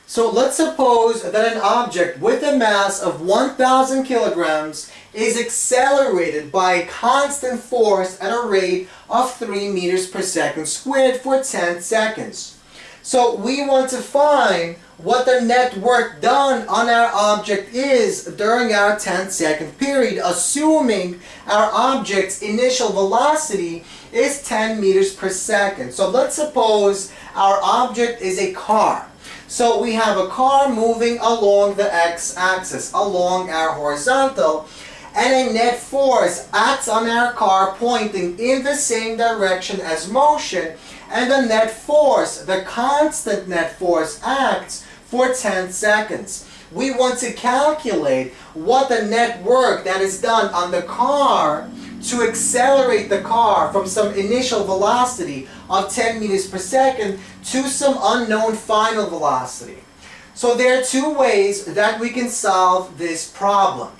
So let's suppose that an object with a mass of 1,000 kilograms is accelerated by a constant force at a rate of 3 meters per second squared for 10 seconds. So we want to find what the net work done on our object is during our 10-second period, assuming our object's initial velocity is 10 meters per second. So let's suppose our object is a car. So we have a car moving along the x-axis, along our horizontal, and a net force acts on our car pointing in the same direction as motion, and the net force, the constant net force, acts for 10 seconds. We want to calculate what the net work that is done on the car to accelerate the car from some initial velocity of 10 meters per second to some unknown final velocity. So there are two ways that we can solve this problem.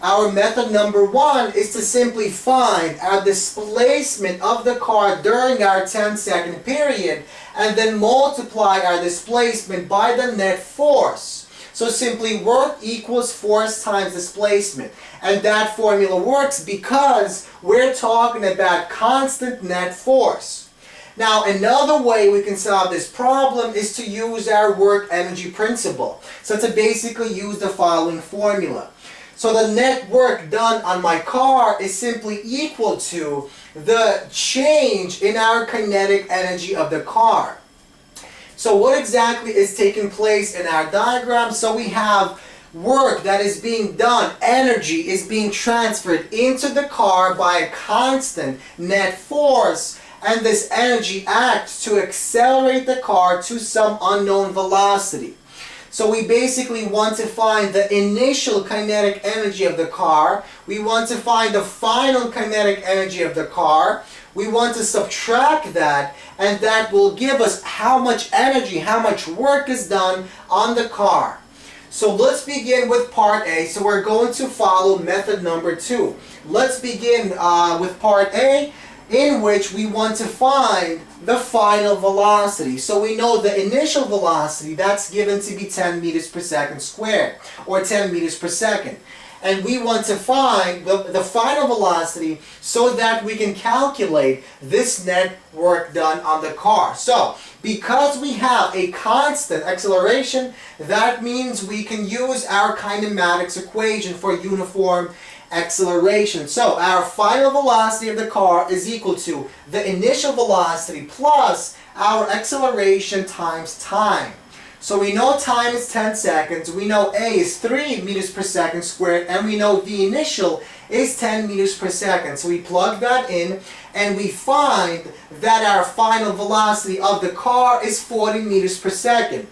Our method number one is to simply find our displacement of the car during our 10-second period and then multiply our displacement by the net force. So simply work equals force times displacement. And that formula works because we're talking about constant net force. Now another way we can solve this problem is to use our work energy principle. So to basically use the following formula. So the net work done on my car is simply equal to the change in our kinetic energy of the car. So what exactly is taking place in our diagram? So we have work that is being done, energy is being transferred into the car by a constant net force, and this energy acts to accelerate the car to some unknown velocity. So we basically want to find the initial kinetic energy of the car. We want to find the final kinetic energy of the car. We want to subtract that, and that will give us how much energy, how much work is done on the car. So let's begin with part A. So we're going to follow method number two. Let's begin with part A, in which we want to find the final velocity. So we know the initial velocity, that's given to be 10 meters per second squared, or 10 meters per second. And we want to find the final velocity so that we can calculate this net work done on the car. So, because we have a constant acceleration, that means we can use our kinematics equation for uniform acceleration. So our final velocity of the car is equal to the initial velocity plus our acceleration times time. So we know time is 10 seconds, we know A is 3 meters per second squared, and we know the initial is 10 meters per second. So we plug that in, and we find that our final velocity of the car is 40 meters per second.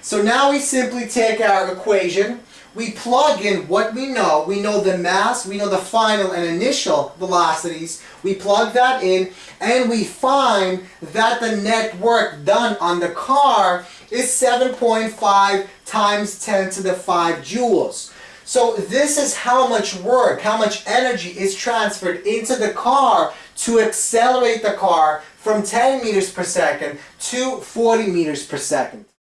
So now we simply take our equation, we plug in what we know the mass, we know the final and initial velocities, we plug that in, and we find that the net work done on the car is 7.5 times 10 to the 5 joules. So this is how much work, how much energy is transferred into the car to accelerate the car from 10 meters per second to 40 meters per second.